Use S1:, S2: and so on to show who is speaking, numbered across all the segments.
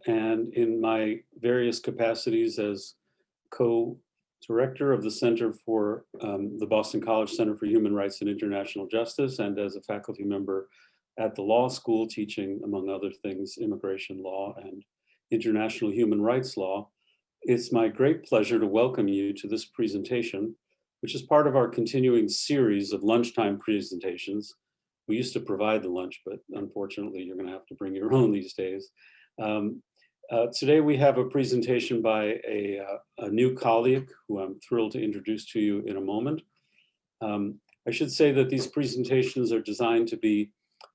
S1: and in my various capacities as co-director of the Center for the Boston College Center for Human Rights and International Justice, and as a faculty member at the law school teaching, among other things, immigration law and international human rights law. It's my great pleasure to welcome you to this presentation, which is part of our continuing series of lunchtime presentations. We used to provide the lunch, but unfortunately, you're going to have to bring your own these days. Today, we have a presentation by a new colleague who I'm thrilled to introduce to you in a moment. I should say that these presentations are designed to be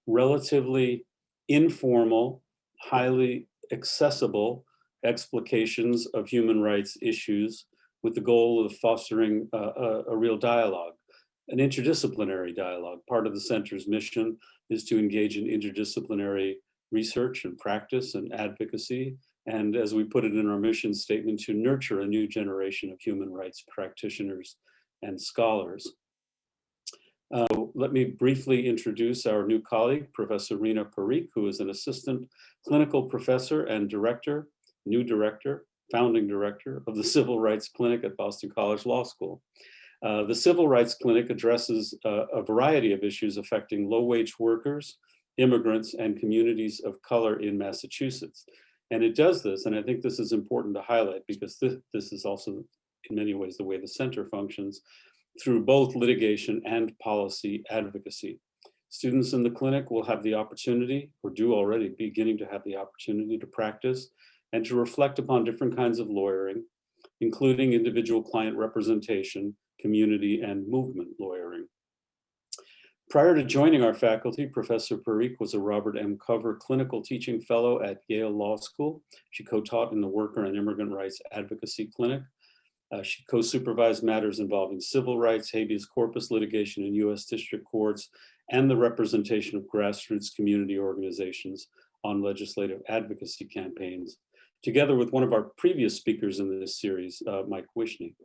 S1: relatively informal, highly accessible explications of human rights issues with the goal of fostering a real dialogue, an interdisciplinary dialogue. Part of the center's mission is to engage in interdisciplinary research and practice and advocacy, and as we put it in our mission statement, to nurture a new generation of human rights practitioners and scholars. Let me briefly introduce our new colleague, Professor Reena Parikh, who is an assistant clinical professor and founding director of the Civil Rights Clinic at Boston College Law School. The Civil Rights Clinic addresses a variety of issues affecting low-wage workers, immigrants, and communities of color in Massachusetts. And it does this, and I think this is important to highlight because this is also in many ways the way the center functions, through both litigation and policy advocacy. Students in the clinic will have the opportunity, or do already beginning to have the opportunity, to practice and to reflect upon different kinds of lawyering, including individual client representation, community, and movement lawyering. Prior to joining our faculty, Professor Parikh was a Robert M. Cover Clinical Teaching Fellow at Yale Law School. She co-taught in the Worker and Immigrant Rights Advocacy Clinic. She co-supervised matters involving civil rights, habeas corpus litigation in US district courts, and the representation of grassroots community organizations on legislative advocacy campaigns, together with one of our previous speakers in this series, Mike Wishney.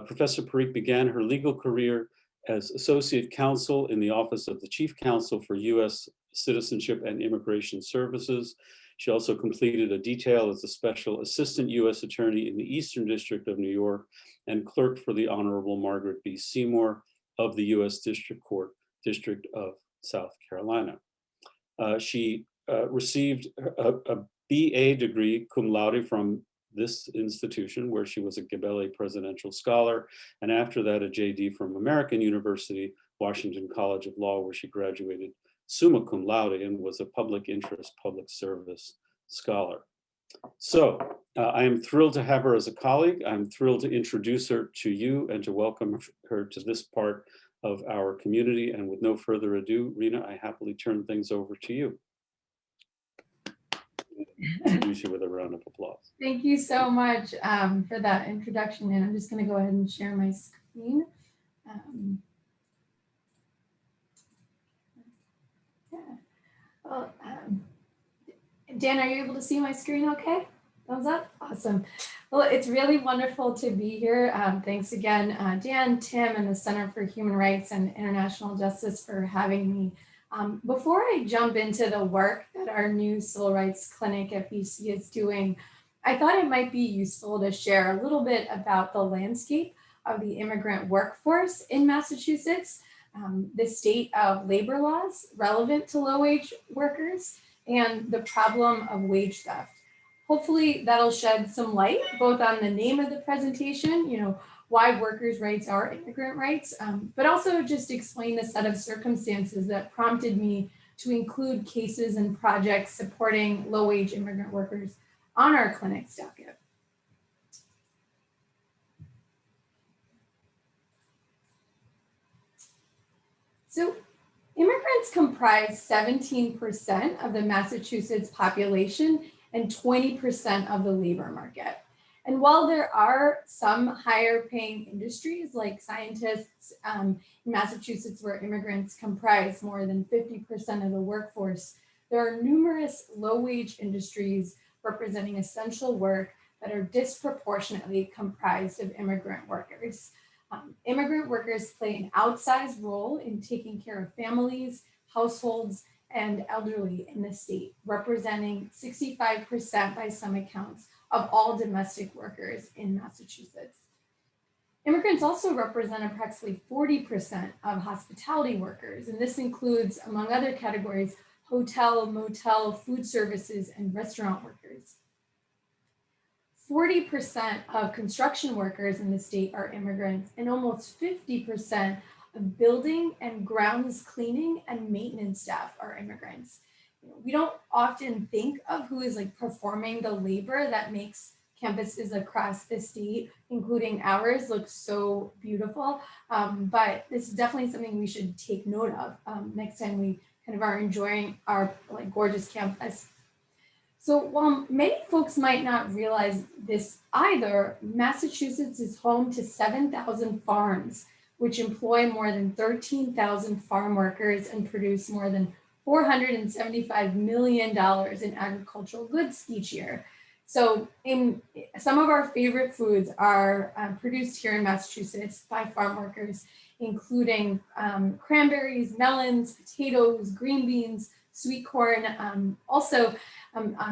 S1: Professor Parikh began her legal career as associate counsel in the Office of the Chief Counsel for US Citizenship and Immigration Services. She also completed a detail as a special assistant US attorney in the Eastern District of New York and clerk for the Honorable Margaret B. Seymour of the US District Court, District of South Carolina. She received a BA degree cum laude from this institution, where she was a Gabelli Presidential Scholar, and after that a JD from American University, Washington College of Law, where she graduated summa cum laude and was a public interest, public service scholar. So I am thrilled to have her as a colleague. I'm thrilled to introduce her to you and to welcome her to this part of our community. And with no further ado, Reena, I happily turn things over to you. Introduce you with a round of applause.
S2: Thank you so much for that introduction. And I'm just going to go ahead and share my screen. Well, Dan, are you able to see my screen okay? Thumbs up? Awesome. Well, it's really wonderful to be here. Thanks again, Dan, Tim, and the Center for Human Rights and International Justice for having me. Before I jump into the work that our new Civil Rights Clinic at BC is doing, I thought it might be useful to share a little bit about the landscape of the immigrant workforce in Massachusetts, the state of labor laws relevant to low-wage workers, and the problem of wage theft. Hopefully that'll shed some light both on the name of the presentation, why workers' rights are immigrant rights, but also just explain the set of circumstances that prompted me to include cases and projects supporting low-wage immigrant workers on our clinic's docket. So immigrants comprise 17% of the Massachusetts population and 20% of the labor market. And while there are some higher paying industries like scientists in Massachusetts where immigrants comprise more than 50% of the workforce, there are numerous low-wage industries representing essential work that are disproportionately comprised of immigrant workers. Immigrant workers play an outsized role in taking care of families, households, and elderly in the state, representing 65% by some accounts of all domestic workers in Massachusetts. Immigrants also represent approximately 40% of hospitality workers, and this includes, among other categories, hotel, motel, food services, and restaurant workers. 40% of construction workers in the state are immigrants, and almost 50% of building and grounds cleaning and maintenance staff are immigrants. We don't often think of who is like performing the labor that makes campuses across the state, including ours, look so beautiful. But this is definitely something we should take note of next time we kind of are enjoying our like gorgeous campus. So while many folks might not realize this either, Massachusetts is home to 7,000 farms, which employ more than 13,000 farm workers and produce more than $475 million in agricultural goods each year. So some of our favorite foods are produced here in Massachusetts by farm workers, including cranberries, melons, potatoes, green beans, sweet corn.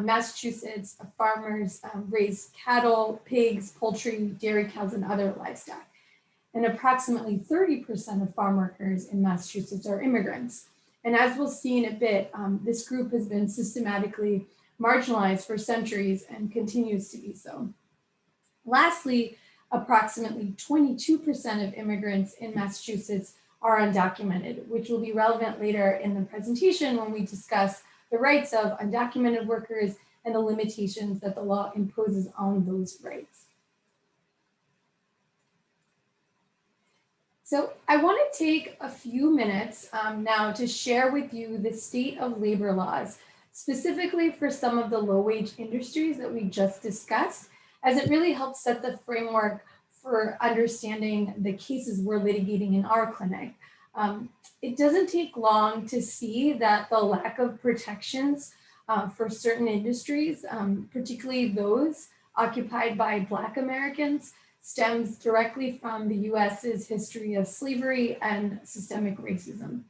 S2: Massachusetts farmers raise cattle, pigs, poultry, dairy cows, and other livestock. And approximately 30% of farm workers in Massachusetts are immigrants. And as we'll see in a bit, this group has been systematically marginalized for centuries and continues to be so. Lastly, approximately 22% of immigrants in Massachusetts are undocumented, which will be relevant later in the presentation when we discuss the rights of undocumented workers and the limitations that the law imposes on those rights. So I want to take a few minutes now to share with you the state of labor laws, specifically for some of the low-wage industries that we just discussed, as it really helps set the framework for understanding the cases we're litigating in our clinic. It doesn't take long to see that the lack of protections for certain industries, particularly those occupied by Black Americans, stems directly from the US's history of slavery and systemic racism.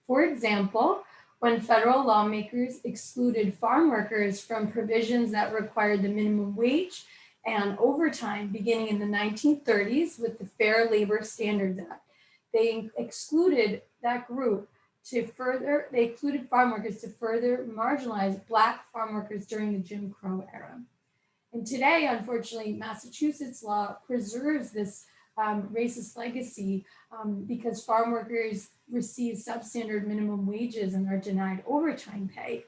S2: For example, when federal lawmakers excluded farm workers from provisions that required the minimum wage and overtime beginning in the 1930s with the Fair Labor Standards Act, they excluded that group they excluded farm workers to further marginalize Black farm workers during the Jim Crow era. And today, unfortunately, Massachusetts law preserves this racist legacy because farm workers receive substandard minimum wages and are denied overtime pay.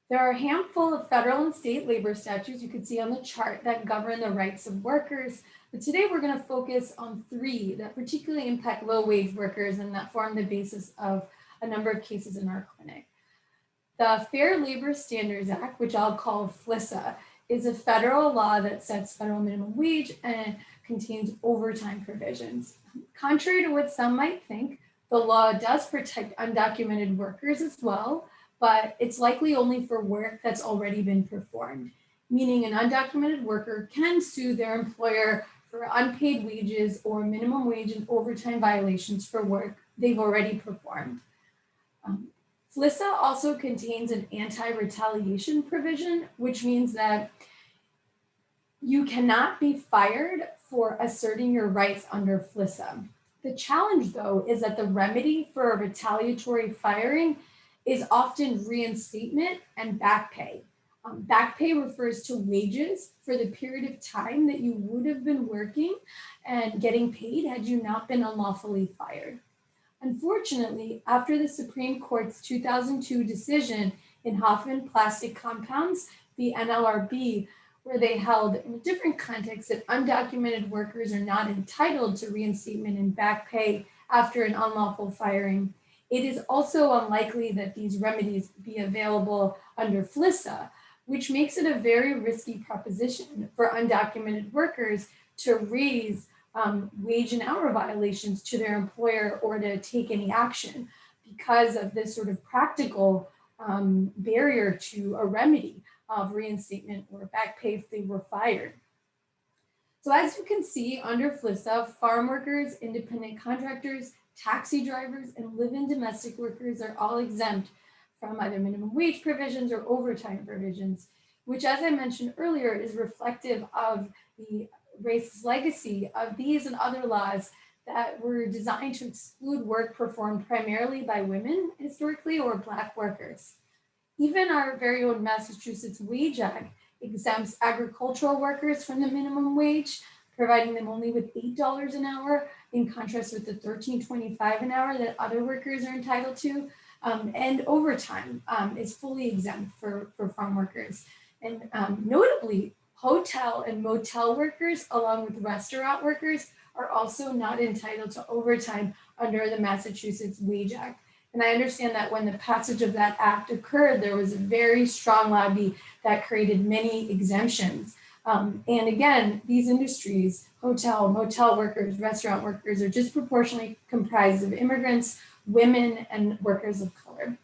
S2: There are a handful of federal and state labor statutes you can see on the chart that govern the rights of workers. But today we're going to focus on three that particularly impact low-wage workers and that form the basis of a number of cases in our clinic. The Fair Labor Standards Act, which I'll call FLISA, is a federal law that sets federal minimum wage and contains overtime provisions. Contrary to what some might think, the law does protect undocumented workers as well, but it's likely only for work that's already been performed, meaning an undocumented worker can sue their employer for unpaid wages or minimum wage and overtime violations for work they've already performed. FLISA also contains an anti-retaliation provision, which means that you cannot be fired for asserting your rights under FLISA. The challenge, though, is that the remedy for a retaliatory firing is often reinstatement and back pay. Back pay refers to wages for the period of time that you would have been working and getting paid had you not been unlawfully fired. Unfortunately, after the Supreme Court's 2002 decision in Hoffman Plastic Compounds, the NLRB, where they held in a different context that undocumented workers are not entitled to reinstatement and back pay after an unlawful firing, it is also unlikely that these remedies be available under FLISA, which makes it a very risky proposition for undocumented workers to raise wage and hour violations to their employer or to take any action because of this sort of practical barrier to a remedy of reinstatement or back pay if they were fired. So as you can see under FLISA, farm workers, independent contractors, taxi drivers, and live-in domestic workers are all exempt from either minimum wage provisions or overtime provisions, which, as I mentioned earlier, is reflective of the racist legacy of these and other laws that were designed to exclude work performed primarily by women historically or Black workers. Even our very own Massachusetts Wage Act exempts agricultural workers from the minimum wage, providing them only with $8 an hour, in contrast with the $13.25 an hour that other workers are entitled to. And overtime is fully exempt for farm workers. And notably, hotel and motel workers, along with restaurant workers, are also not entitled to overtime under the Massachusetts Wage Act. And I understand that when the passage of that act occurred, there was a very strong lobby that created many exemptions. And again, these industries, hotel, motel workers, restaurant workers, are disproportionately comprised of immigrants, women, and workers of color.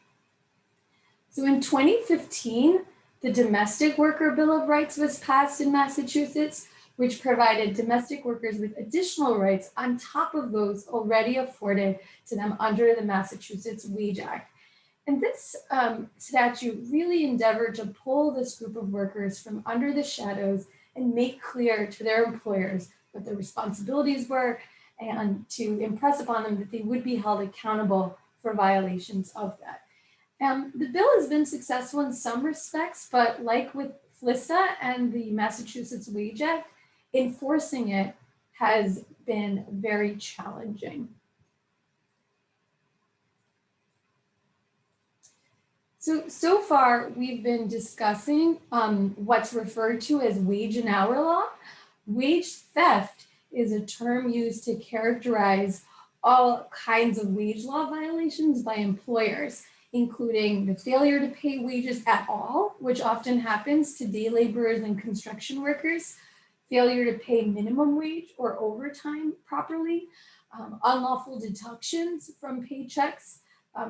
S2: So in 2015, the Domestic Worker Bill of Rights was passed in Massachusetts, which provided domestic workers with additional rights on top of those already afforded to them under the Massachusetts Wage Act. And this statute really endeavored to pull this group of workers from under the shadows and make clear to their employers what their responsibilities were, and to impress upon them that they would be held accountable for violations of that. The bill has been successful in some respects, but like with FLISA and the Massachusetts Wage Act, enforcing it has been very challenging. So far, we've been discussing what's referred to as wage and hour law. Wage theft is a term used to characterize all kinds of wage law violations by employers, including the failure to pay wages at all, which often happens to day laborers and construction workers, failure to pay minimum wage or overtime properly, unlawful deductions from paychecks,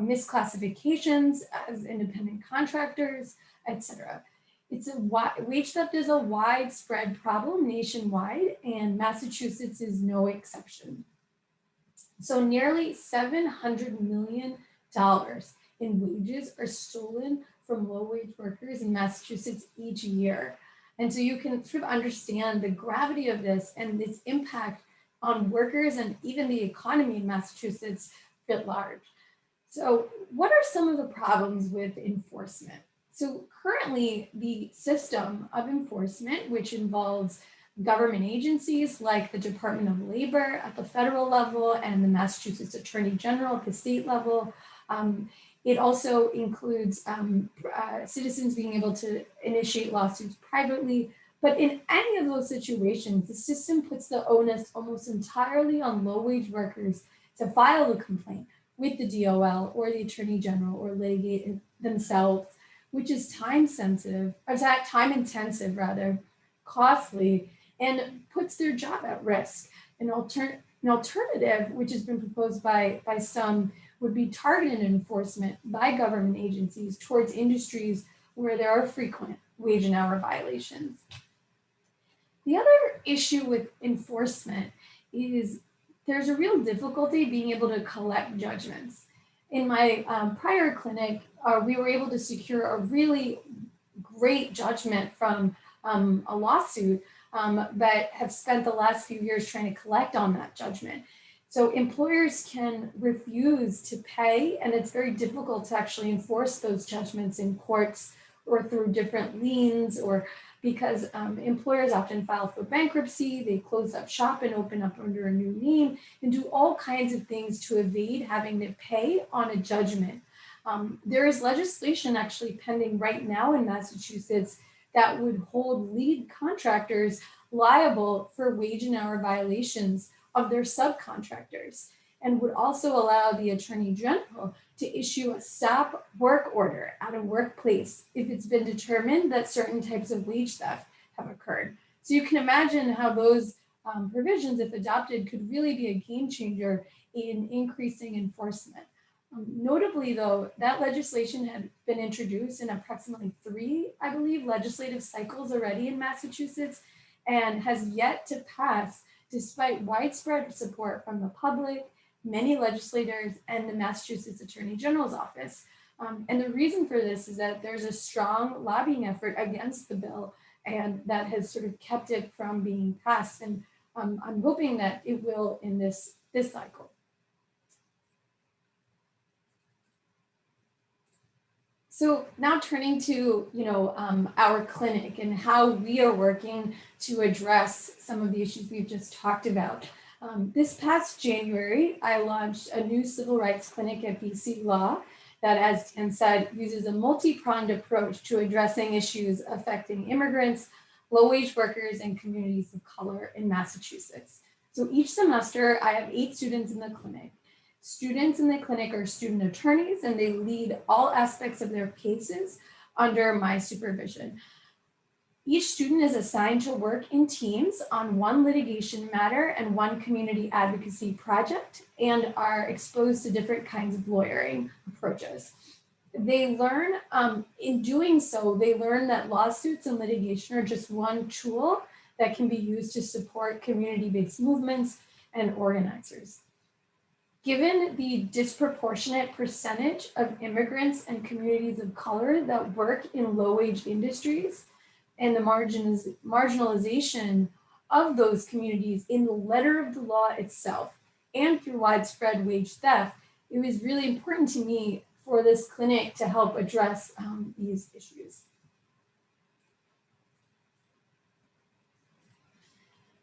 S2: misclassifications as independent contractors, etc. Wage theft is a widespread problem nationwide, and Massachusetts is no exception. So nearly $700 million in wages are stolen from low-wage workers in Massachusetts each year. And so you can sort of understand the gravity of this and its impact on workers and even the economy in Massachusetts writ large. So what are some of the problems with enforcement? So currently, the system of enforcement, which involves government agencies like the Department of Labor at the federal level and the Massachusetts Attorney General at the state level, it also includes citizens being able to initiate lawsuits privately. But in any of those situations, the system puts the onus almost entirely on low-wage workers to file the complaint with the DOL or the Attorney General or litigate it themselves, which is time intensive, costly, and puts their job at risk. An alternative, which has been proposed by some, would be targeted enforcement by government agencies towards industries where there are frequent wage and hour violations. The other issue with enforcement is there's a real difficulty being able to collect judgments. In my prior clinic, we were able to secure a really great judgment from a lawsuit, but have spent the last few years trying to collect on that judgment. So employers can refuse to pay, and it's very difficult to actually enforce those judgments in courts or through different liens, or because employers often file for bankruptcy, they close up shop and open up under a new name and do all kinds of things to evade having to pay on a judgment. There is legislation actually pending right now in Massachusetts that would hold lead contractors liable for wage and hour violations of their subcontractors, and would also allow the Attorney General to issue a stop work order at a workplace if it's been determined that certain types of wage theft have occurred. So you can imagine how those provisions, if adopted, could really be a game changer in increasing enforcement. Notably, though, that legislation had been introduced in approximately 3, I believe, legislative cycles already in Massachusetts, and has yet to pass despite widespread support from the public, many legislators, and the Massachusetts Attorney General's office. And the reason for this is that there's a strong lobbying effort against the bill, and that has sort of kept it from being passed. And I'm hoping that it will in this cycle. So now turning to our clinic and how we are working to address some of the issues we've just talked about. This past January, I launched a new civil rights clinic at BC Law that, as Dan said, uses a multi-pronged approach to addressing issues affecting immigrants, low-wage workers, and communities of color in Massachusetts. So each semester, I have 8 students in the clinic. Students in the clinic are student attorneys, and they lead all aspects of their cases under my supervision. Each student is assigned to work in teams on one litigation matter and one community advocacy project, and are exposed to different kinds of lawyering approaches. They learn, in doing so, they learn that lawsuits and litigation are just one tool that can be used to support community-based movements and organizers. Given the disproportionate percentage of immigrants and communities of color that work in low-wage industries, and the marginalization of those communities in the letter of the law itself and through widespread wage theft, it was really important to me for this clinic to help address these issues.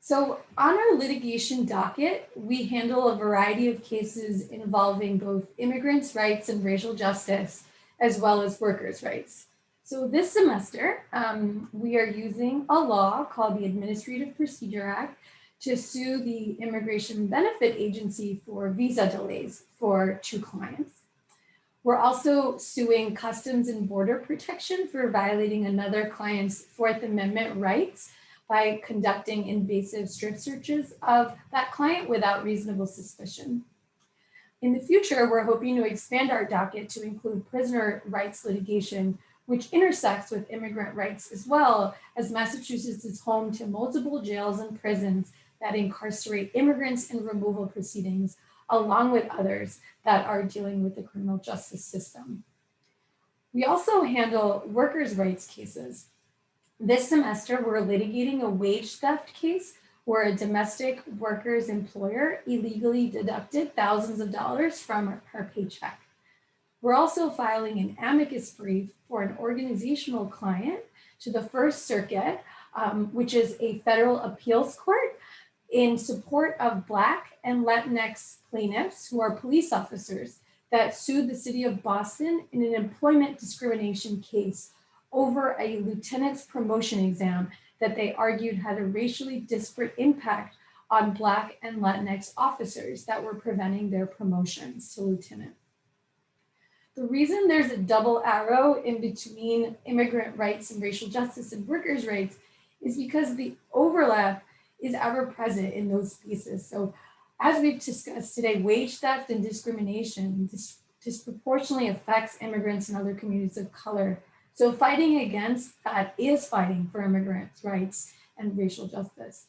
S2: So on our litigation docket, we handle a variety of cases involving both immigrants' rights and racial justice, as well as workers' rights. So this semester, we are using a law called the Administrative Procedure Act to sue the Immigration Benefit Agency for visa delays for 2 clients. We're also suing Customs and Border Protection for violating another client's Fourth Amendment rights by conducting invasive strip searches of that client without reasonable suspicion. In the future, we're hoping to expand our docket to include prisoner rights litigation, which intersects with immigrant rights, as well as Massachusetts is home to multiple jails and prisons that incarcerate immigrants in removal proceedings, along with others that are dealing with the criminal justice system. We also handle workers' rights cases. This semester, we're litigating a wage theft case where a domestic worker's employer illegally deducted thousands of dollars from her paycheck. We're also filing an amicus brief for an organizational client to the First Circuit, which is a federal appeals court, in support of Black and Latinx plaintiffs who are police officers that sued the city of Boston in an employment discrimination case over a lieutenant's promotion exam that they argued had a racially disparate impact on Black and Latinx officers that were preventing their promotions to lieutenant. The reason there's a double arrow in between immigrant rights and racial justice and workers' rights is because the overlap is ever present in those spaces. So as we've discussed today, wage theft and discrimination disproportionately affects immigrants and other communities of color. So fighting against that is fighting for immigrants' rights and racial justice.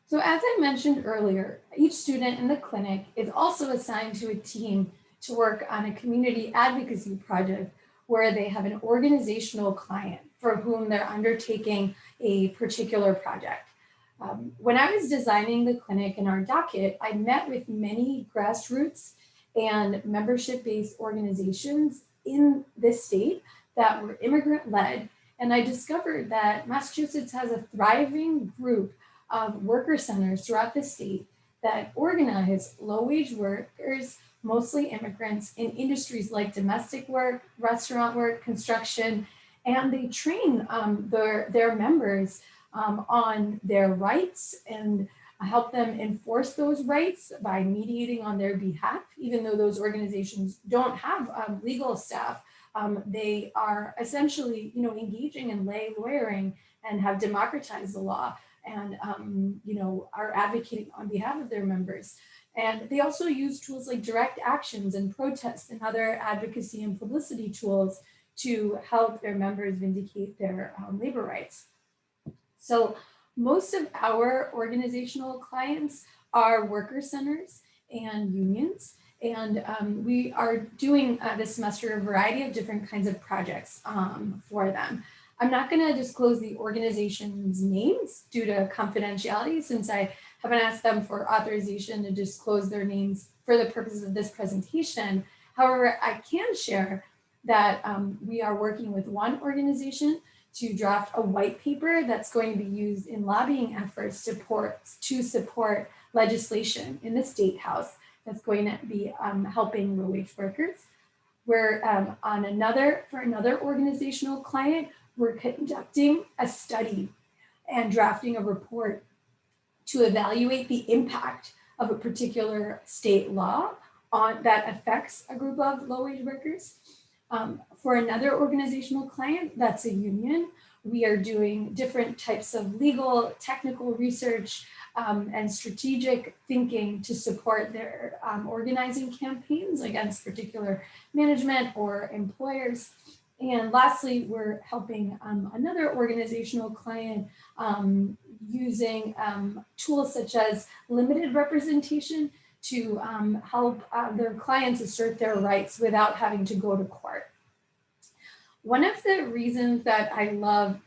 S2: So as I mentioned earlier, each student in the clinic is also assigned to a team to work on a community advocacy project where they have an organizational client for whom they're undertaking a particular project. When I was designing the clinic and our docket, I met with many grassroots and membership-based organizations in this state that were immigrant-led, and I discovered that Massachusetts has a thriving group of worker centers throughout the state that organize low-wage workers, mostly immigrants, in industries like domestic work, restaurant work, construction, and they train their members on their rights and help them enforce those rights by mediating on their behalf. Even though those organizations don't have legal staff, they are essentially, engaging in lay lawyering and have democratized the law and, are advocating on behalf of their members. And they also use tools like direct actions and protests and other advocacy and publicity tools to help their members vindicate their labor rights. So Most of our organizational clients are worker centers and unions. And we are doing this semester a variety of different kinds of projects for them. I'm not going to disclose the organization's names due to confidentiality, since I haven't asked them for authorization to disclose their names for the purposes of this presentation. However, I can share that we are working with one organization to draft a white paper that's going to be used in lobbying efforts to support legislation in the State House that's going to be helping low-wage workers. We're for another organizational client, we're conducting a study and drafting a report to evaluate the impact of a particular state law that affects a group of low-wage workers. For another organizational client, that's a union, we are doing different types of legal, technical research, and strategic thinking to support their organizing campaigns against particular management or employers. And lastly, we're helping another organizational client using tools such as limited representation to help their clients assert their rights without having to go to court. One of the reasons that I love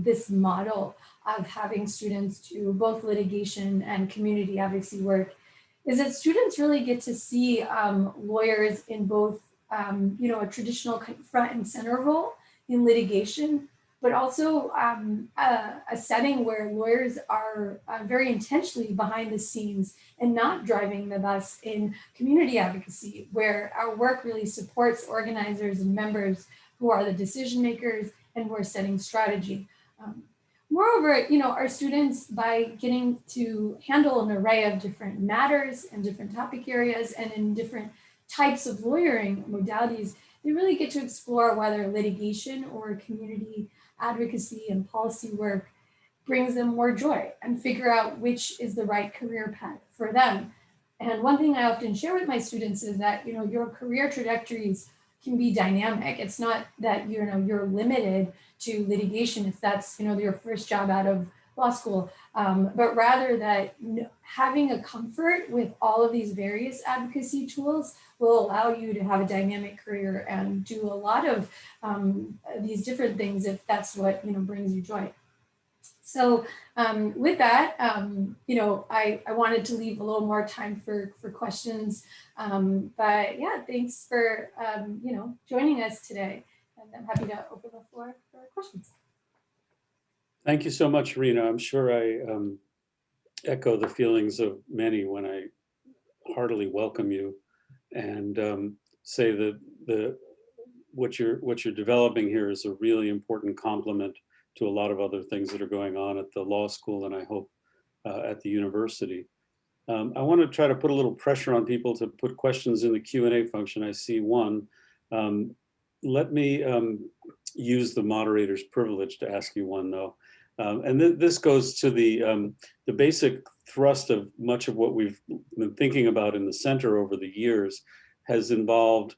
S2: this model of having students do both litigation and community advocacy work is that students really get to see lawyers in both a traditional front and center role in litigation, but also a setting where lawyers are very intentionally behind the scenes and not driving the bus in community advocacy, where our work really supports organizers and members who are the decision makers and who are setting strategy. Moreover, our students, by getting to handle an array of different matters and different topic areas and in different types of lawyering modalities, they really get to explore whether litigation or community advocacy and policy work brings them more joy and figure out which is the right career path for them. And one thing I often share with my students is that, your career trajectories can be dynamic. It's not that, you're limited to litigation if that's, your first job out of law school, but rather that having a comfort with all of these various advocacy tools will allow you to have a dynamic career and do a lot of these different things if that's what brings you joy. So with that, I wanted to leave a little more time for questions, but yeah, thanks for joining us today, and I'm happy to open the floor for questions.
S1: Thank you so much, Rena. I'm sure I echo the feelings of many when I heartily welcome you and say that what you're developing here is a really important complement to a lot of other things that are going on at the law school, and I hope at the university. I want to try to put a little pressure on people to put questions in the Q&A function. I see one. Let me use the moderator's privilege to ask you one, though. And this goes to the basic thrust of much of what we've been thinking about in the center over the years has involved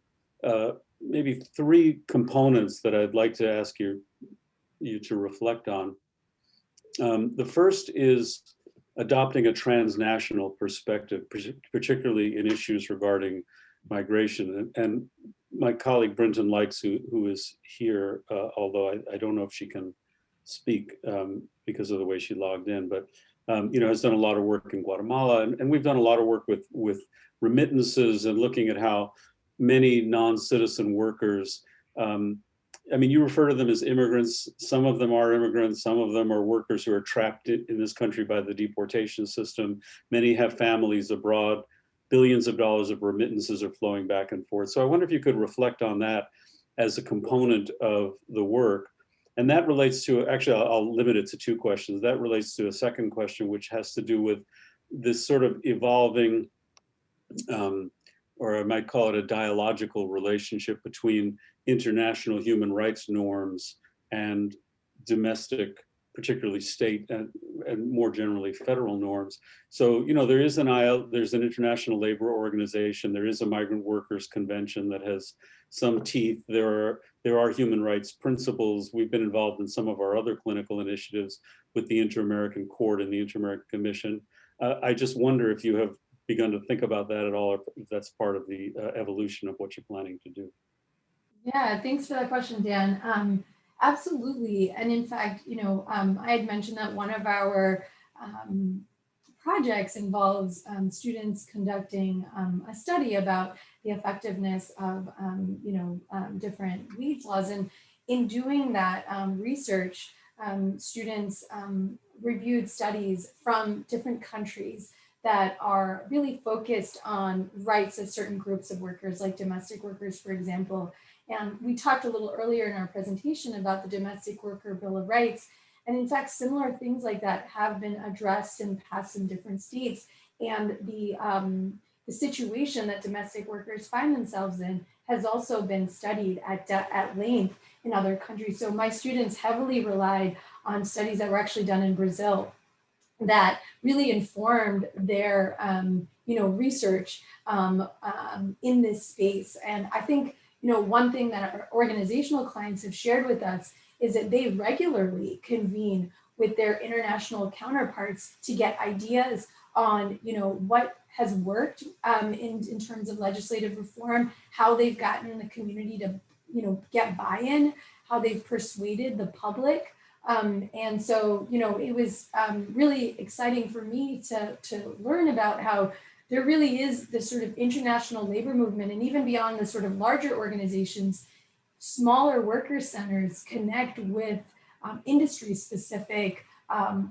S1: maybe three components that I'd like to ask you to reflect on. The first is adopting a transnational perspective, particularly in issues regarding migration. And my colleague Brenton Likes, who is here, although I don't know if she can speak because of the way she logged in, but has done a lot of work in Guatemala, and we've done a lot of work with remittances and looking at how many non-citizen workers, you refer to them as immigrants. Some of them are immigrants, some of them are workers who are trapped in this country by the deportation system. Many have families abroad. Billions of dollars of remittances are flowing back and forth. So I wonder if you could reflect on that as a component of the work. And that relates to, actually, I'll limit it to two questions. That relates to a second question, which has to do with this sort of evolving, or I might call it a dialogical relationship between international human rights norms and domestic, particularly state and more generally federal norms. So, there's an International Labor Organization, there is a Migrant Workers Convention that has some teeth. There there are human rights principles. We've been involved in some of our other clinical initiatives with the Inter-American Court and the Inter-American Commission. I just wonder if you have begun to think about that at all, or if that's part of the evolution of what you're planning to do.
S2: Yeah, thanks for that question, Dan. Absolutely. And in fact, I had mentioned that one of our projects involves students conducting a study about the effectiveness of, different wage laws. And in doing that research, students reviewed studies from different countries that are really focused on rights of certain groups of workers, like domestic workers, for example. And we talked a little earlier in our presentation about the Domestic Worker Bill of Rights. And in fact, similar things like that have been addressed and passed in different states. And the situation that domestic workers find themselves in has also been studied at length in other countries. So my students heavily relied on studies that were actually done in Brazil that really informed their research in this space. And I think one thing that our organizational clients have shared with us is that they regularly convene with their international counterparts to get ideas on what has worked in terms of legislative reform, how they've gotten the community to get buy-in, how they've persuaded the public. And so, it was really exciting for me to learn about how there really is this sort of international labor movement, and even beyond the sort of larger organizations, smaller worker centers connect with industry-specific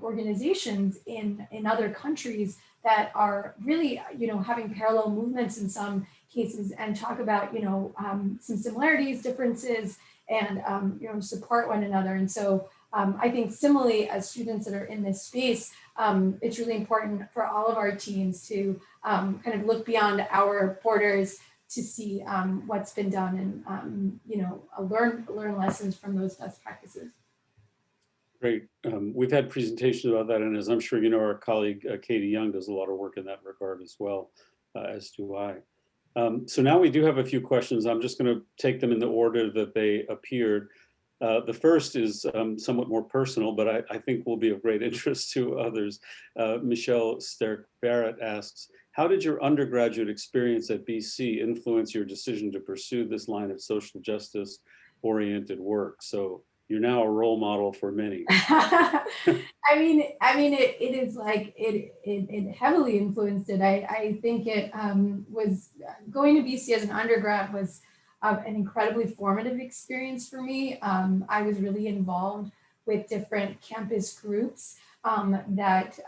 S2: organizations in other countries that are really, having parallel movements in some cases, and talk about, some similarities, differences, and support one another. And so I think similarly, as students that are in this space, it's really important for all of our teams to kind of look beyond our borders to see what's been done and learn lessons from those best practices.
S1: Great. We've had presentations about that, and as I'm sure you know, our colleague Katie Young does a lot of work in that regard as well, as do I. So now we do have a few questions. I'm just going to take them in the order that they appeared. The first is somewhat more personal, but I think will be of great interest to others. Michelle Sterk-Barrett asks, how did your undergraduate experience at BC influence your decision to pursue this line of social justice oriented work? So you're now a role model for many.
S2: I mean, it is like, it heavily influenced it. I think it was going to BC as an undergrad was an incredibly formative experience for me. I was really involved with different campus groups that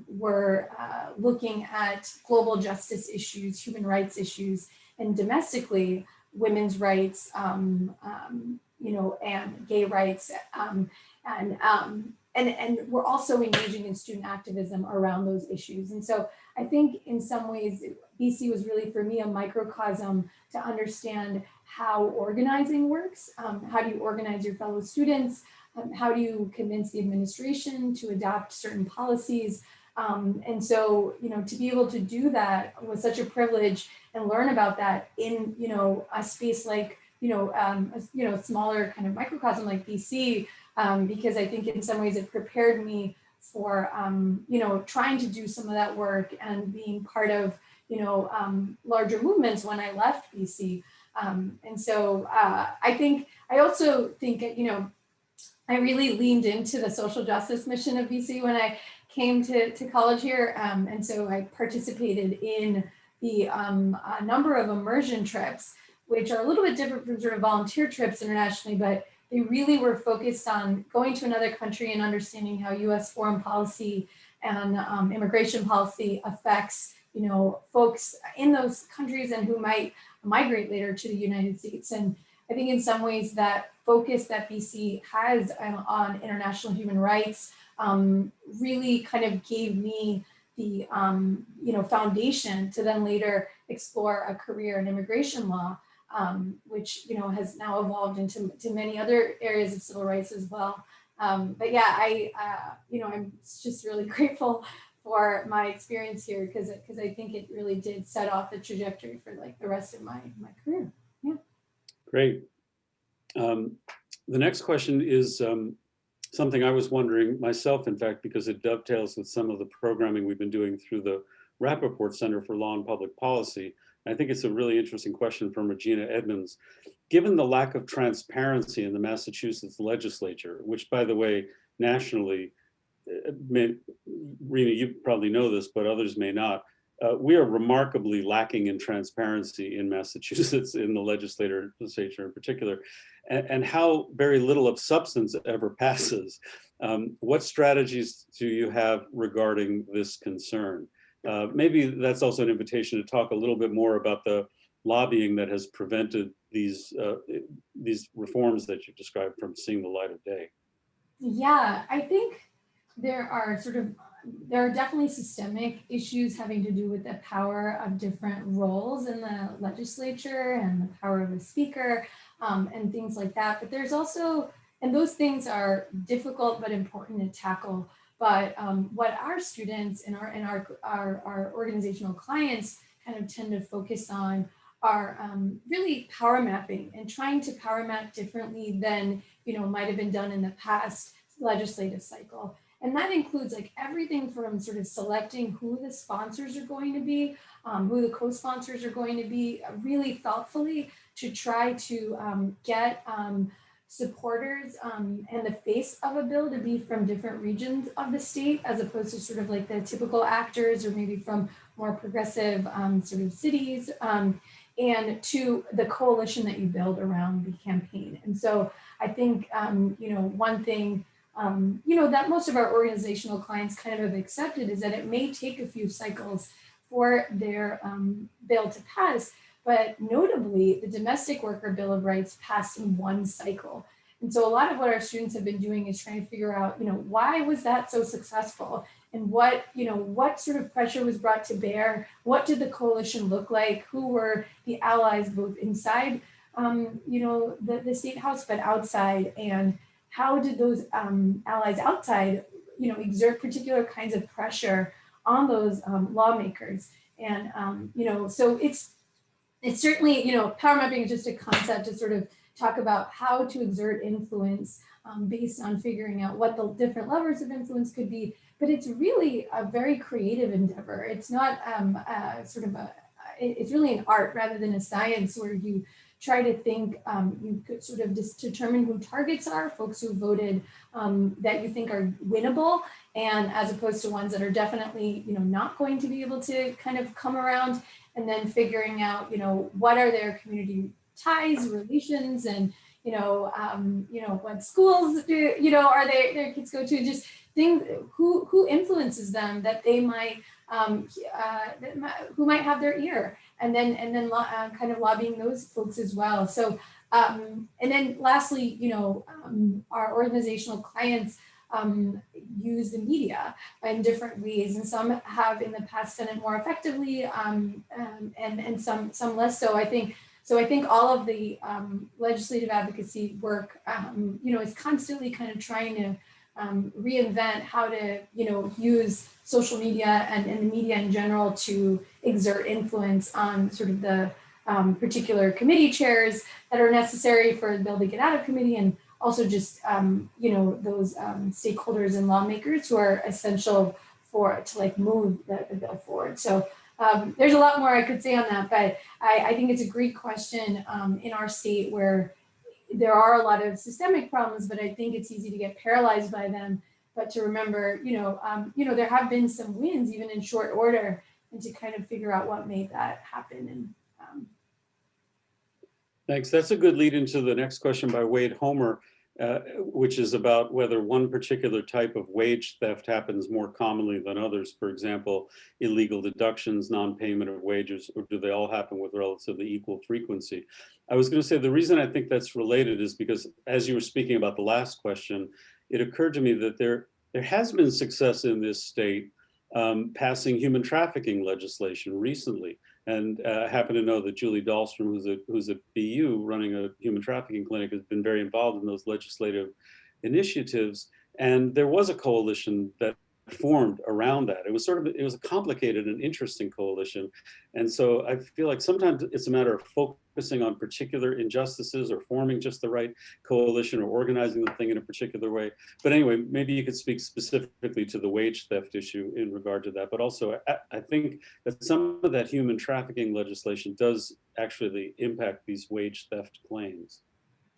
S2: were looking at global justice issues, human rights issues, and domestically women's rights, and gay rights, and we're also engaging in student activism around those issues. And so I think in some ways, BC was really for me a microcosm to understand how organizing works. How do you organize your fellow students? How do you convince the administration to adopt certain policies? And so, to be able to do that was such a privilege, and learn about that in, a space like, a smaller kind of microcosm like BC, because I think in some ways it prepared me for, trying to do some of that work and being part of, larger movements when I left BC. And so I also think, I really leaned into the social justice mission of BC when I came to college here. And so I participated in the a number of immersion trips, which are a little bit different from sort of volunteer trips internationally, but they really were focused on going to another country and understanding how US foreign policy and immigration policy affects, folks in those countries and who might migrate later to the United States. And I think in some ways that focus that BC has on international human rights really kind of gave me the foundation to then later explore a career in immigration law, which has now evolved into many other areas of civil rights as well. But yeah, I'm just really grateful for my experience here because I think it really did set off the trajectory for like the rest of my career. Yeah.
S1: Great. The next question is something I was wondering myself, in fact, because it dovetails with some of the programming we've been doing through the Rappaport Center for Law and Public Policy. I think it's a really interesting question from Regina Edmonds. Given the lack of transparency in the Massachusetts legislature, which, by the way, nationally, Rena, you probably know this, but others may not, we are remarkably lacking in transparency in Massachusetts, in the legislature in particular, and how very little of substance ever passes. What strategies do you have regarding this concern? Maybe that's also an invitation to talk a little bit more about the lobbying that has prevented these reforms that you've described from seeing the light of day.
S2: Yeah, I think there are definitely systemic issues having to do with the power of different roles in the legislature and the power of the speaker and things like that. But there's also, and those things are difficult but important to tackle. But what our students and our organizational clients kind of tend to focus on are really power mapping and trying to power map differently than might have been done in the past legislative cycle. And that includes like everything from sort of selecting who the sponsors are going to be, who the co-sponsors are going to be, really thoughtfully to try to get supporters and the face of a bill to be from different regions of the state, as opposed to sort of like the typical actors or maybe from more progressive sort of cities, and to the coalition that you build around the campaign. And so I think, one thing that most of our organizational clients kind of have accepted is that it may take a few cycles for their bill to pass, but notably the Domestic Worker Bill of Rights passed in one cycle. And so a lot of what our students have been doing is trying to figure out, why was that so successful? And what sort of pressure was brought to bear? What did the coalition look like? Who were the allies both inside, the state house, but outside? And how did those allies outside, exert particular kinds of pressure on those lawmakers? And, so it's certainly, power mapping is just a concept to sort of talk about how to exert influence based on figuring out what the different levers of influence could be. But it's really a very creative endeavor. It's not it's really an art rather than a science where you try to think, you could sort of just determine who targets are, folks who voted that you think are winnable, and as opposed to ones that are definitely, not going to be able to kind of come around, and then figuring out, what are their community ties, relations, and, what schools do, are their kids go to, just things, who influences them that they might, who might have their ear, and then kind of lobbying those folks as well. So, and then lastly, our organizational clients use the media in different ways, and some have in the past done it more effectively, and some less so. I think all of the legislative advocacy work, is constantly kind of trying to reinvent how to, use social media and the media in general to exert influence on sort of the particular committee chairs that are necessary for the bill to get out of committee, and also just, those stakeholders and lawmakers who are essential to like move the bill forward. So there's a lot more I could say on that, but I think it's a great question in our state where there are a lot of systemic problems, but I think it's easy to get paralyzed by them. But to remember, there have been some wins even in short order, and to kind of figure out what made that happen. And
S1: thanks. That's a good lead into the next question by Wade Homer, which is about whether one particular type of wage theft happens more commonly than others. For example, illegal deductions, non-payment of wages, or do they all happen with relatively equal frequency? I was going to say the reason I think that's related is because as you were speaking about the last question, it occurred to me that there has been success in this state passing human trafficking legislation recently. And I happen to know that Julie Dahlstrom, who's a BU running a human trafficking clinic, has been very involved in those legislative initiatives. And there was a coalition that formed around that. It was a complicated and interesting coalition. And so I feel like sometimes it's a matter of focusing on particular injustices or forming just the right coalition or organizing the thing in a particular way. But anyway, maybe you could speak specifically to the wage theft issue in regard to that. But also, I think that some of that human trafficking legislation does actually impact these wage theft claims.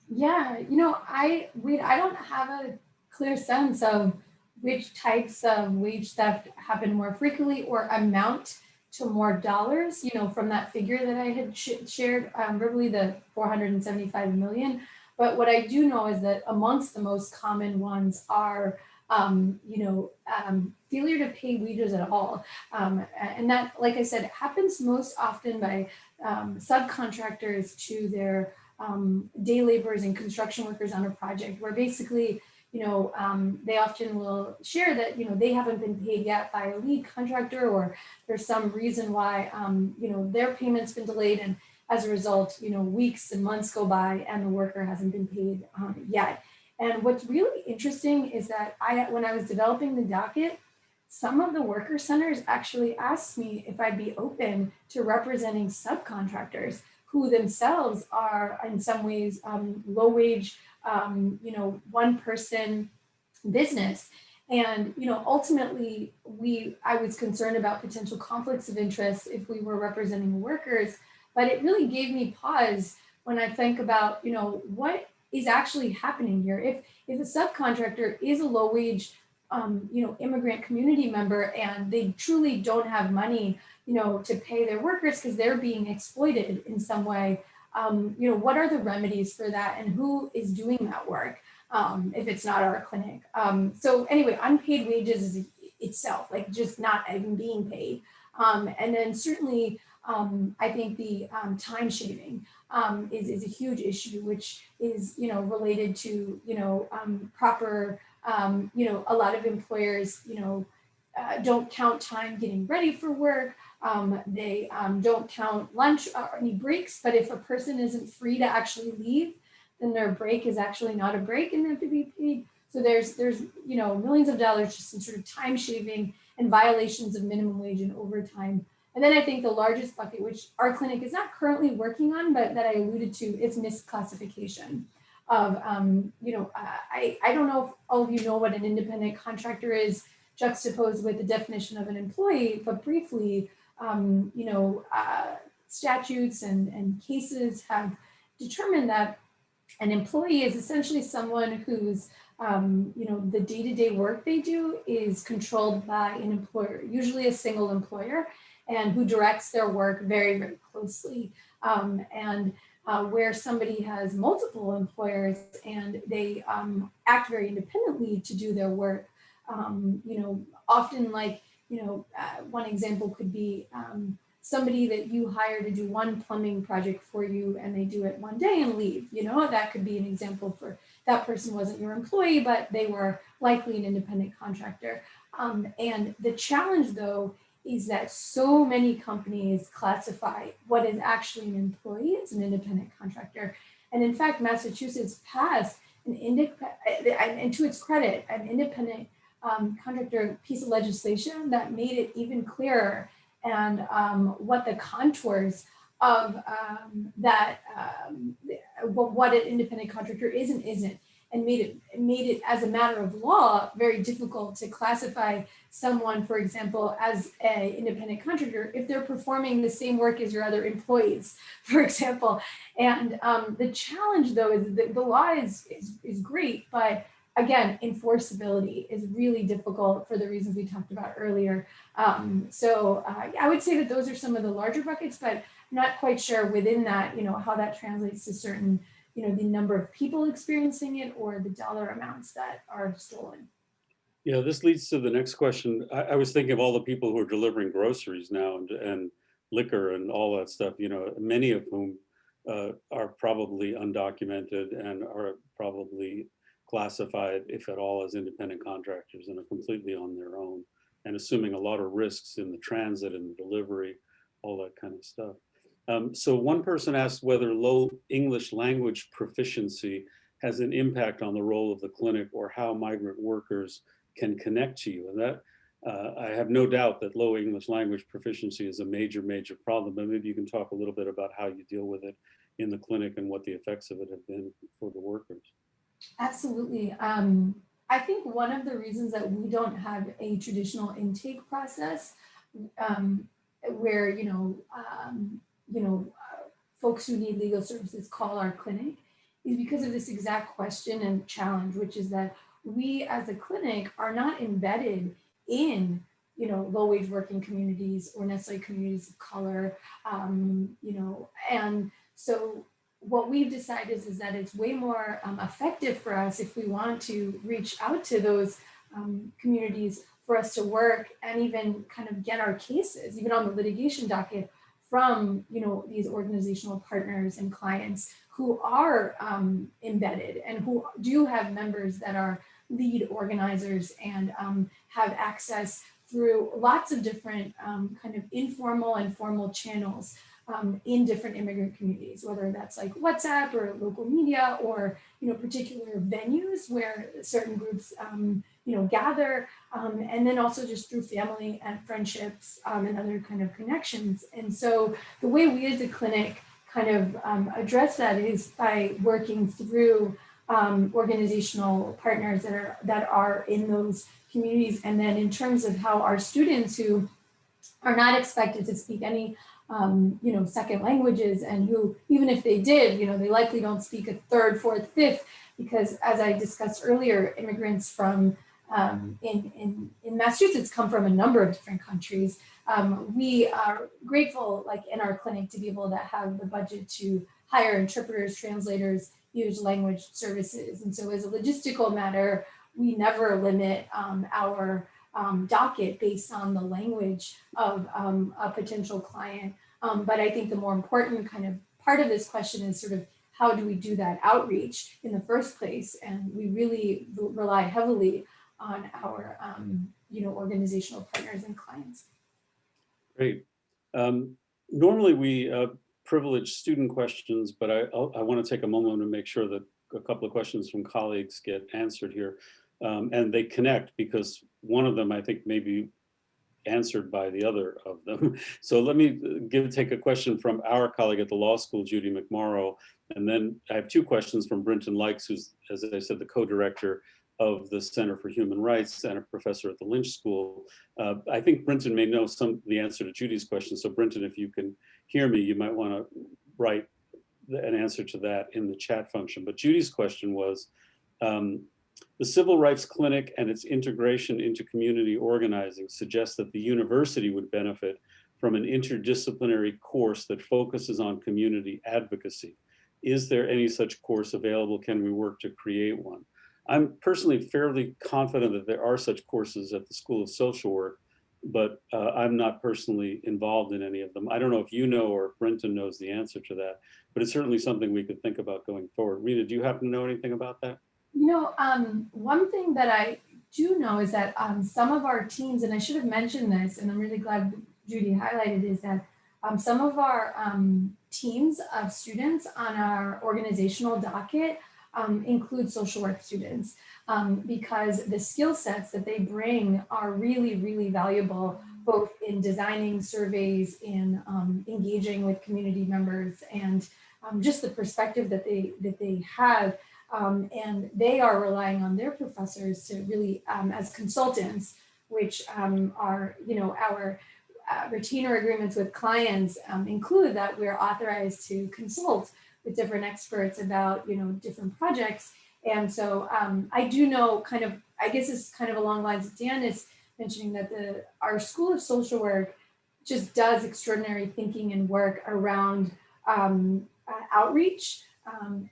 S2: Yeah, I don't have a clear sense of which types of wage theft happen more frequently or amount to more dollars, from that figure that I had shared verbally, the 475 million. But what I do know is that amongst the most common ones are, failure to pay wages at all. And that, like I said, happens most often by subcontractors to their day laborers and construction workers on a project, where basically, they often will share that, they haven't been paid yet by a lead contractor, or there's some reason why, their payment's been delayed. And as a result, weeks and months go by and the worker hasn't been paid yet. And what's really interesting is that when I was developing the docket, some of the worker centers actually asked me if I'd be open to representing subcontractors who themselves are in some ways low wage, one person business. And, ultimately I was concerned about potential conflicts of interest if we were representing workers, but it really gave me pause when I think about, what is actually happening here. If a subcontractor is a low wage, immigrant community member, and they truly don't have money, to pay their workers because they're being exploited in some way, what are the remedies for that, and who is doing that work if it's not our clinic? So anyway, unpaid wages is itself, like just not even being paid. And then certainly, I think the time shaving is a huge issue, which is, related to, proper, a lot of employers, don't count time getting ready for work. They don't count lunch or any breaks, but if a person isn't free to actually leave, then their break is actually not a break and they have to be paid. So there's millions of dollars just in sort of time shaving and violations of minimum wage and overtime. And then I think the largest bucket, which our clinic is not currently working on, but that I alluded to, is misclassification of, I don't know if all of you know what an independent contractor is juxtaposed with the definition of an employee, but briefly, statutes and cases have determined that an employee is essentially someone whose, the day-to-day work they do is controlled by an employer, usually a single employer, and who directs their work very, very closely. Where somebody has multiple employers and they act very independently to do their work, often like, one example could be somebody that you hire to do one plumbing project for you and they do it one day and leave, that could be an example for that person wasn't your employee, but they were likely an independent contractor. And the challenge though, is that so many companies classify what is actually an employee as an independent contractor. And in fact, Massachusetts passed and to its credit, an independent contractor piece of legislation that made it even clearer and what the contours of what an independent contractor is and isn't, and made it as a matter of law very difficult to classify someone, for example, as an independent contractor if they're performing the same work as your other employees, for example. And the challenge though is that the law is great, but again, enforceability is really difficult for the reasons we talked about earlier. I would say that those are some of the larger buckets, but I'm not quite sure within that, how that translates to certain, the number of people experiencing it or the dollar amounts that are stolen.
S1: Yeah, this leads to the next question. I was thinking of all the people who are delivering groceries now and liquor and all that stuff, many of whom are probably undocumented and are probably classified, if at all, as independent contractors and are completely on their own and assuming a lot of risks in the transit and the delivery, all that kind of stuff. So one person asked whether low English language proficiency has an impact on the role of the clinic or how migrant workers can connect to you. And I have no doubt that low English language proficiency is a major, major problem, but maybe you can talk a little bit about how you deal with it in the clinic and what the effects of it have been for the workers.
S2: Absolutely. I think one of the reasons that we don't have a traditional intake process um, where, folks who need legal services call our clinic is because of this exact question and challenge, which is that we as a clinic are not embedded in, low wage working communities or necessarily communities of color, and so what we've decided is that it's way more effective for us if we want to reach out to those communities for us to work and even kind of get our cases, even on the litigation docket, from these organizational partners and clients who are embedded and who do have members that are lead organizers and have access through lots of different kind of informal and formal channels in different immigrant communities, whether that's like WhatsApp or local media or particular venues where certain groups gather, and then also just through family and friendships and other kind of connections. And so the way we as a clinic kind of address that is by working through organizational partners that are in those communities. And then in terms of how our students who are not expected to speak any second languages, and who, even if they did, they likely don't speak a third, fourth, fifth, because as I discussed earlier, immigrants from in Massachusetts come from a number of different countries. We are grateful, like in our clinic, to be able to have the budget to hire interpreters, translators, use language services. And so as a logistical matter, we never limit our docket based on the language of a potential client. But I think the more important kind of part of this question is sort of how do we do that outreach in the first place? And we really rely heavily on our organizational partners and clients.
S1: Great. Normally we privilege student questions, but I want to take a moment to make sure that a couple of questions from colleagues get answered here. And they connect because one of them I think may be answered by the other of them. So let me take a question from our colleague at the law school, Judy McMorrow. And then I have two questions from Brinton Lykes, who's, as I said, the co-director of the Center for Human Rights and a professor at the Lynch School. I think Brinton may know the answer to Judy's question. So Brinton, if you can hear me, you might want to write an answer to that in the chat function. But Judy's question was, the Civil Rights Clinic and its integration into community organizing suggests that the university would benefit from an interdisciplinary course that focuses on community advocacy. Is there any such course available? Can we work to create one? I'm personally fairly confident that there are such courses at the School of Social Work, but I'm not personally involved in any of them. I don't know if you know or if Brenton knows the answer to that, but it's certainly something we could think about going forward. Rita, do you happen to know anything about that?
S2: One thing that I do know is that some of our teams, and I should have mentioned this, and I'm really glad Judy highlighted, is that some of our teams of students on our organizational docket include social work students because the skill sets that they bring are really, really valuable, both in designing surveys, in engaging with community members, and just the perspective that they have. And they are relying on their professors to really, as consultants, which are, our retainer agreements with clients include that we're authorized to consult with different experts about, different projects. And so I do know I guess it's kind of along the lines of Dan is mentioning that our School of Social Work just does extraordinary thinking and work around outreach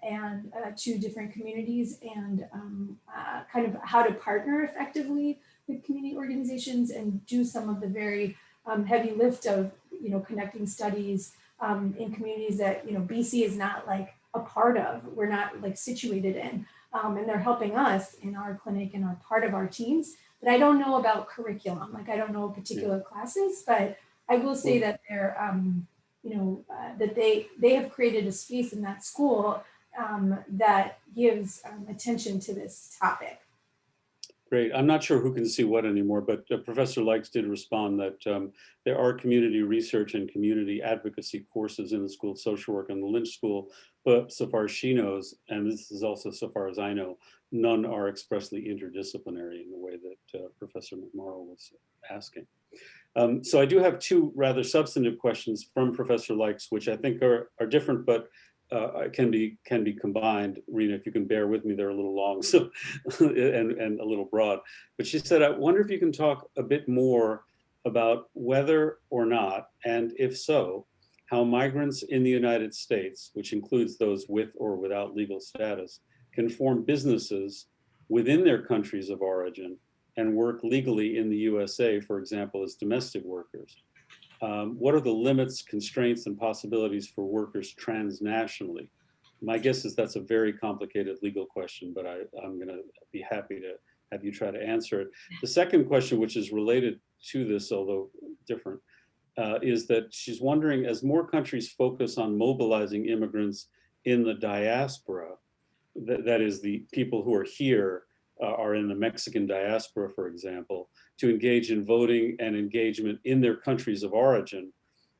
S2: and to different communities and kind of how to partner effectively with community organizations and do some of the very heavy lift of, connecting studies in communities that, BC is not like a part of, we're not like situated in, and they're helping us in our clinic and are part of our teams. But I don't know about curriculum, like I don't know particular classes, but I will say that they're, that they have created a space in that school that gives attention to this topic.
S1: Great. I'm not sure who can see what anymore, but Professor Likes did respond that there are community research and community advocacy courses in the School of Social Work and the Lynch School, but so far as she knows, and this is also so far as I know, none are expressly interdisciplinary in the way that Professor McMorrow was asking. So I do have two rather substantive questions from Professor Likes, which I think are different, but can be combined. Rena, if you can bear with me, they're a little long, so and a little broad. But she said, I wonder if you can talk a bit more about whether or not, and if so, how migrants in the United States, which includes those with or without legal status, can form businesses within their countries of origin and work legally in the USA, for example, as domestic workers. What are the limits, constraints, and possibilities for workers transnationally? My guess is that's a very complicated legal question, but I'm going to be happy to have you try to answer it. The second question, which is related to this, although different, is that she's wondering, as more countries focus on mobilizing immigrants in the diaspora, that is the people who are here, are in the Mexican diaspora, for example, to engage in voting and engagement in their countries of origin,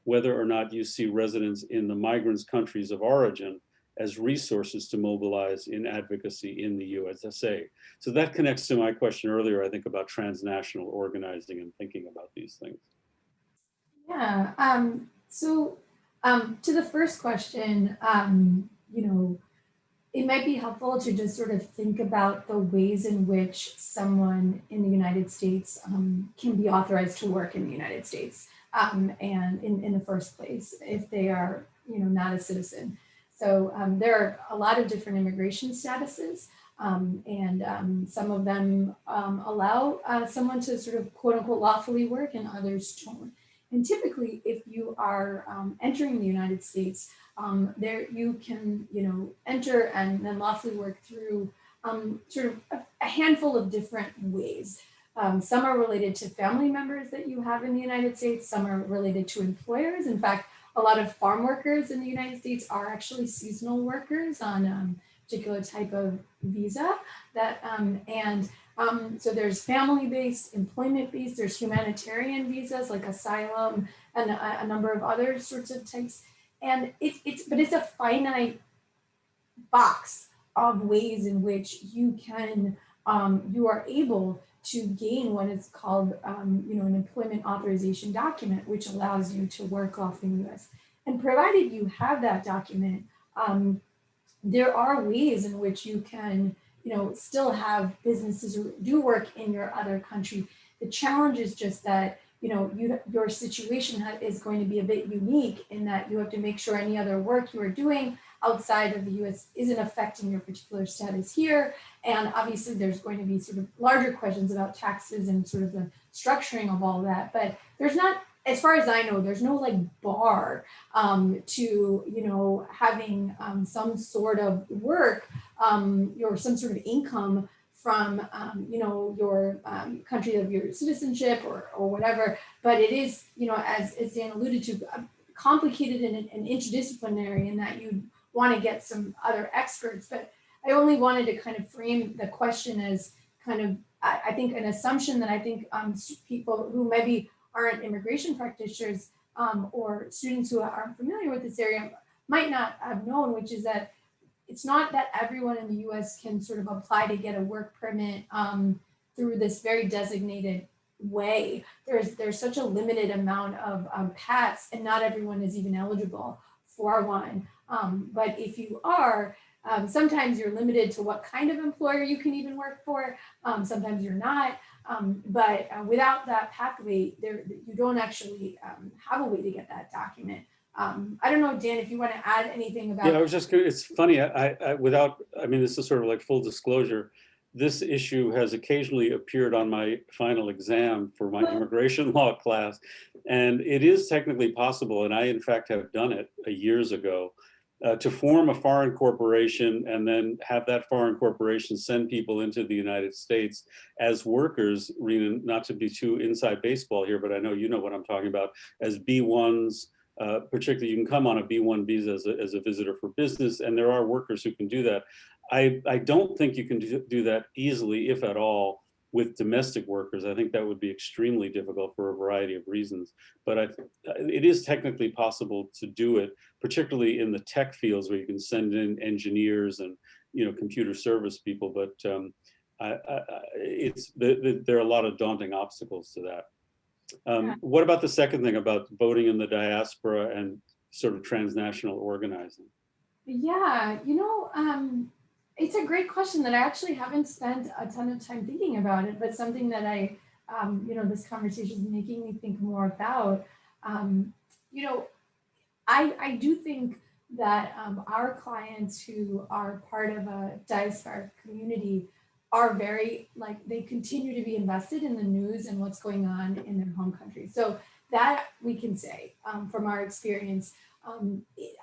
S1: whether or not you see residents in the migrants' countries of origin as resources to mobilize in advocacy in the USA. So that connects to my question earlier, I think, about transnational organizing and thinking about these things.
S2: Yeah. To the first question, you know, it might be helpful to just sort of think about the ways in which someone in the United States can be authorized to work in the United States, and in the first place, if they are, you know, not a citizen. So there are a lot of different immigration statuses, and some of them allow someone to sort of quote unquote lawfully work, and others don't. And typically, if you are entering the United States, there you can, you know, enter and then lawfully work through sort of a handful of different ways. Some are related to family members that you have in the United States. Some are related to employers. In fact, a lot of farm workers in the United States are actually seasonal workers on a particular type of visa. So there's family-based, employment-based, there's humanitarian visas like asylum and a number of other sorts of types. And it's a finite box of ways in which you can, you are able to gain what is called, you know, an employment authorization document, which allows you to work lawfully in the US. And provided you have that document, there are ways in which you can, you know, still have businesses or do work in your other country. The challenge is just that, you know, your situation is going to be a bit unique in that you have to make sure any other work you are doing outside of the US isn't affecting your particular status here. And obviously there's going to be sort of larger questions about taxes and sort of the structuring of all that. But there's not, as far as I know, there's no like bar to, you know, having some sort of work or some sort of income from, you know, your country of your citizenship or whatever. But it is, you know, as Dan alluded to, complicated and interdisciplinary in that you want to get some other experts. But I only wanted to kind of frame the question as kind of, I think, an assumption that I think people who maybe aren't immigration practitioners or students who aren't familiar with this area might not have known, which is that it's not that everyone in the US can sort of apply to get a work permit through this very designated way. There's such a limited amount of paths, and not everyone is even eligible for one. But if you are, sometimes you're limited to what kind of employer you can even work for. Sometimes you're not. But without that pathway, you don't actually have a way to get that document. I don't know, Dan, if you want to add anything about.
S1: Yeah, I was just gonna, it's funny, I mean, this is sort of like full disclosure. This issue has occasionally appeared on my final exam for my immigration law class. And it is technically possible, and I in fact have done it years ago, to form a foreign corporation and then have that foreign corporation send people into the United States as workers, Rena, not to be too inside baseball here, but I know you know what I'm talking about, as B1s. Particularly, you can come on a B1 visa as a visitor for business, and there are workers who can do that. I don't think you can do that easily, if at all, with domestic workers. I think that would be extremely difficult for a variety of reasons. But it is technically possible to do it, particularly in the tech fields where you can send in engineers and computer service people. But there are a lot of daunting obstacles to that. What about the second thing about voting in the diaspora and sort of transnational organizing?
S2: Yeah, it's a great question that I actually haven't spent a ton of time thinking about it, but something that this conversation is making me think more about. I do think that our clients who are part of a diasporic community are very, they continue to be invested in the news and what's going on in their home country. So that we can say from our experience.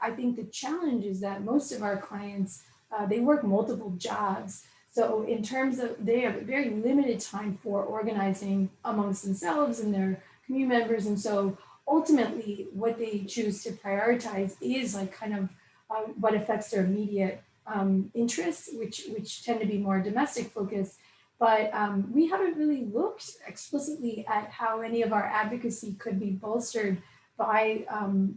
S2: I think the challenge is that most of our clients, they work multiple jobs. So in terms of, they have very limited time for organizing amongst themselves and their community members. And so ultimately what they choose to prioritize is what affects their immediate interests, which tend to be more domestic focused. But we haven't really looked explicitly at how any of our advocacy could be bolstered by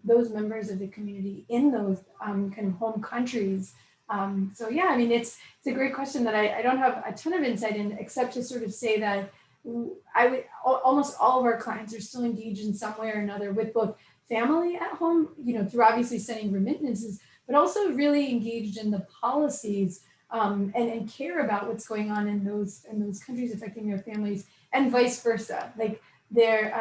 S2: those members of the community in those kind of home countries. So yeah, I mean, it's a great question that I don't have a ton of insight in, except to sort of say that almost all of our clients are still engaged in some way or another with both family at home, through obviously sending remittances, but also really engaged in the policies and care about what's going on in those countries affecting their families, and vice versa. Like their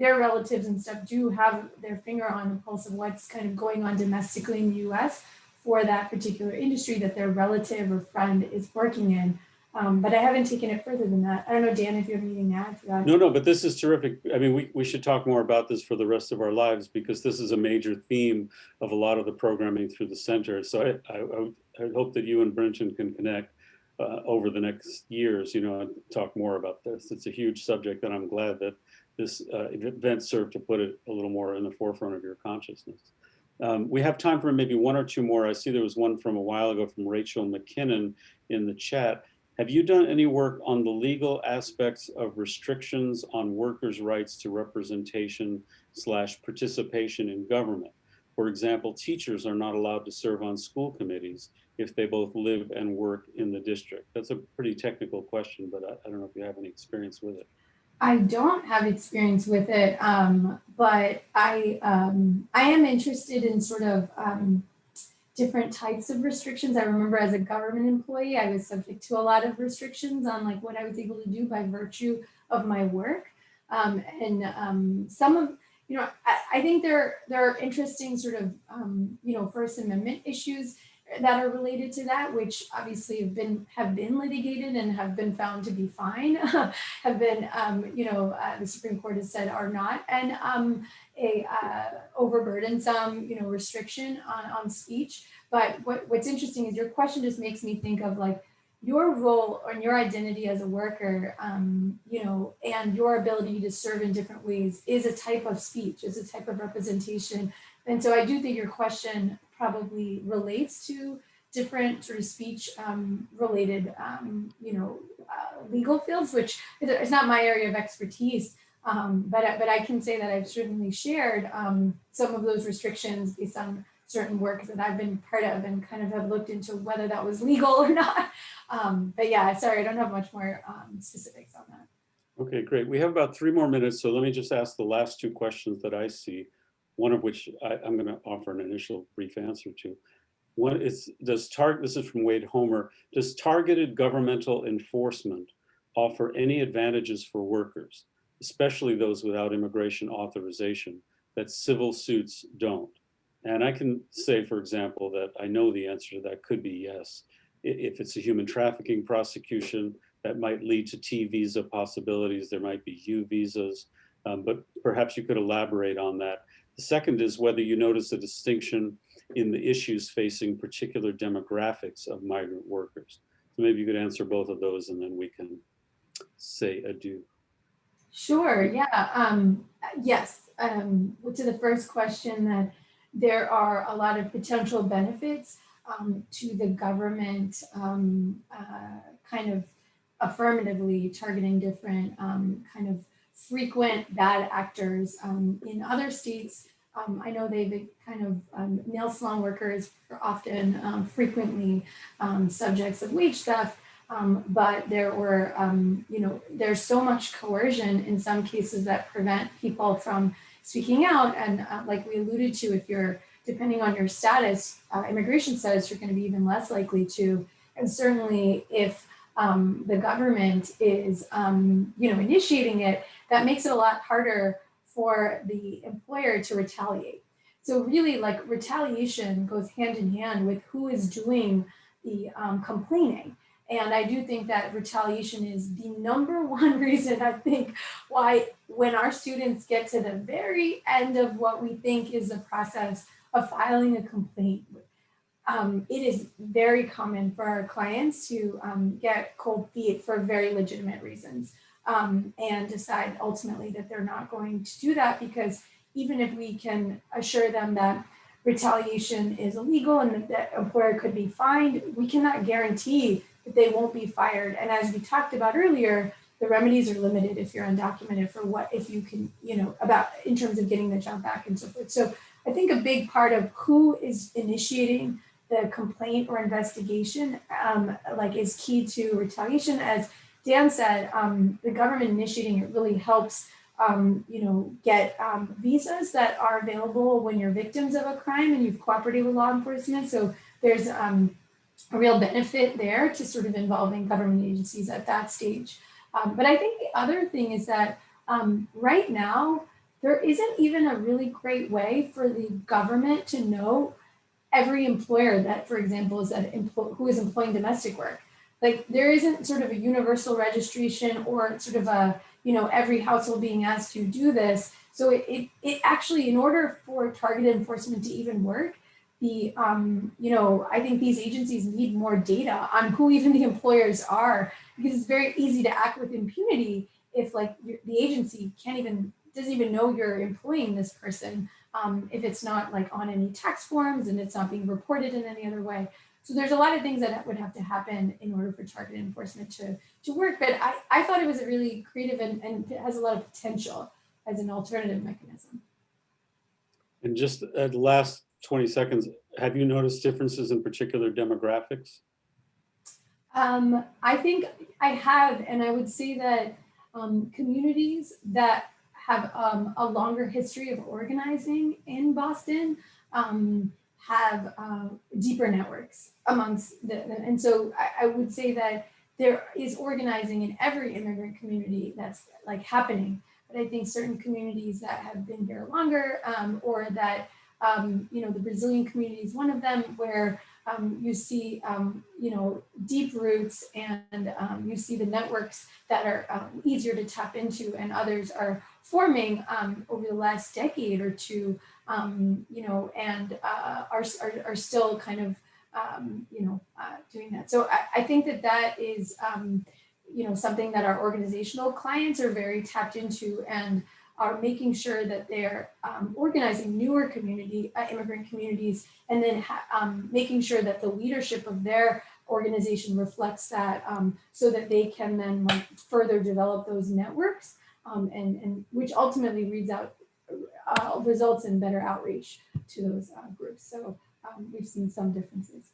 S2: relatives and stuff do have their finger on the pulse of what's kind of going on domestically in the U.S. for that particular industry that their relative or friend is working in. But I haven't taken it further than that. I don't know, Dan, if you have anything to add to that.
S1: No, but this is terrific. I mean, we should talk more about this for the rest of our lives, because this is a major theme of a lot of the programming through the center. So I hope that you and Brenton can connect over the next years, and talk more about this. It's a huge subject, and I'm glad that this event served to put it a little more in the forefront of your consciousness. We have time for maybe one or two more. I see there was one from a while ago from Rachel McKinnon in the chat. Have you done any work on the legal aspects of restrictions on workers' rights to representation/participation in government? For example, teachers are not allowed to serve on school committees if they both live and work in the district. That's a pretty technical question, but I don't know if you have any experience with it.
S2: I don't have experience with it, but I am interested in sort of different types of restrictions. I remember as a government employee, I was subject to a lot of restrictions on what I was able to do by virtue of my work. Some of, I think there are interesting sort of, First Amendment issues that are related to that, which obviously have been litigated and have been found to be fine, have been, the Supreme Court has said are not, and overburdensome, restriction on speech. But what's interesting is your question just makes me think of your role and your identity as a worker, and your ability to serve in different ways is a type of speech, is a type of representation. And so I do think your question probably relates to different sort of speech related, legal fields, which is not my area of expertise. But I can say that I've certainly shared some of those restrictions based on certain work that I've been part of, and kind of have looked into whether that was legal or not. But yeah, sorry, I don't have much more specifics on that.
S1: Okay, great. We have about 3 more minutes, so let me just ask the last 2 questions that I see, one of which I'm going to offer an initial brief answer to. One is, this is from Wade Homer, does targeted governmental enforcement offer any advantages for workers, especially those without immigration authorization, that civil suits don't? And I can say, for example, that I know the answer to that could be yes. If it's a human trafficking prosecution, that might lead to T visa possibilities. There might be U visas, but perhaps you could elaborate on that. The second is whether you notice a distinction in the issues facing particular demographics of migrant workers. So maybe you could answer both of those, and then we can say adieu.
S2: Sure, yeah, yes. To the first question, that there are a lot of potential benefits to the government kind of affirmatively targeting different kind of frequent bad actors. In other states, I know they've kind of nail salon workers are often frequently subjects of wage theft, but there were, there's so much coercion in some cases that prevent people from speaking out. And like we alluded to, if you're, depending on your status, immigration status, you're going to be even less likely to. And certainly if the government is, initiating it, that makes it a lot harder for the employer to retaliate. So really, like, retaliation goes hand in hand with who is doing the complaining. And I do think that retaliation is the number one reason, I think, why when our students get to the very end of what we think is the process of filing a complaint, it is very common for our clients to get cold feet for very legitimate reasons, and decide ultimately that they're not going to do that, because even if we can assure them that retaliation is illegal and that the employer could be fined, we cannot guarantee that they won't be fired. And as we talked about earlier, the remedies are limited if you're undocumented for what, if you can, about in terms of getting the job back and so forth. So I think a big part of who is initiating the complaint or investigation, is key to retaliation. As Dan said, the government initiating it really helps, get visas that are available when you're victims of a crime and you've cooperated with law enforcement. So there's a real benefit there to sort of involving government agencies at that stage. But I think the other thing is that right now, there isn't even a really great way for the government to know every employer that, for example, is who is employing domestic work. Like, there isn't sort of a universal registration or sort of a, every household being asked to do this. So it actually, in order for targeted enforcement to even work, I think these agencies need more data on who even the employers are, because it's very easy to act with impunity if, like, the agency doesn't even know you're employing this person, if it's not, like, on any tax forms and it's not being reported in any other way. So there's a lot of things that would have to happen in order for targeted enforcement to work. But I thought it was a really creative and it has a lot of potential as an alternative mechanism.
S1: And just at the last 20 seconds, have you noticed differences in particular demographics?
S2: I think I have, and I would say that communities that have a longer history of organizing in Boston have deeper networks amongst and so I would say that there is organizing in every immigrant community that's, like, happening. But I think certain communities that have been here longer, or that, the Brazilian community is one of them, where you see, deep roots, and you see the networks that are easier to tap into, and others are forming over the last decade or two, and are still kind of, doing that. So I think that is, something that our organizational clients are very tapped into, and are making sure that they're organizing newer immigrant communities, and then making sure that the leadership of their organization reflects that, so that they can then, like, further develop those networks, and which ultimately results in better outreach to those groups. So we've seen some differences.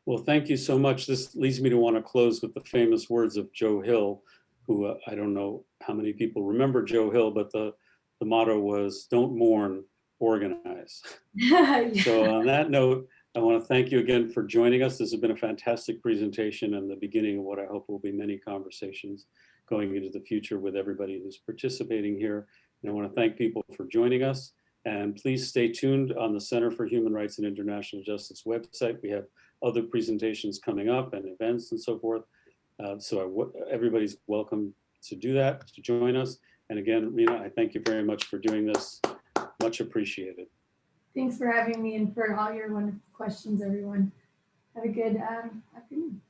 S1: Well, thank you so much. This leads me to want to close with the famous words of Joe Hill, who I don't know how many people remember Joe Hill, but the motto was, "Don't mourn, organize."
S2: Yeah.
S1: So on that note, I want to thank you again for joining us. This has been a fantastic presentation and the beginning of what I hope will be many conversations going into the future with everybody who's participating here. And I want to thank people for joining us. And please stay tuned on the Center for Human Rights and International Justice website. We have other presentations coming up and events and so forth. So everybody's welcome to do that, to join us. And again, Rena, I thank you very much for doing this. Much appreciated.
S2: Thanks for having me and for all your wonderful questions, everyone. Have a good afternoon.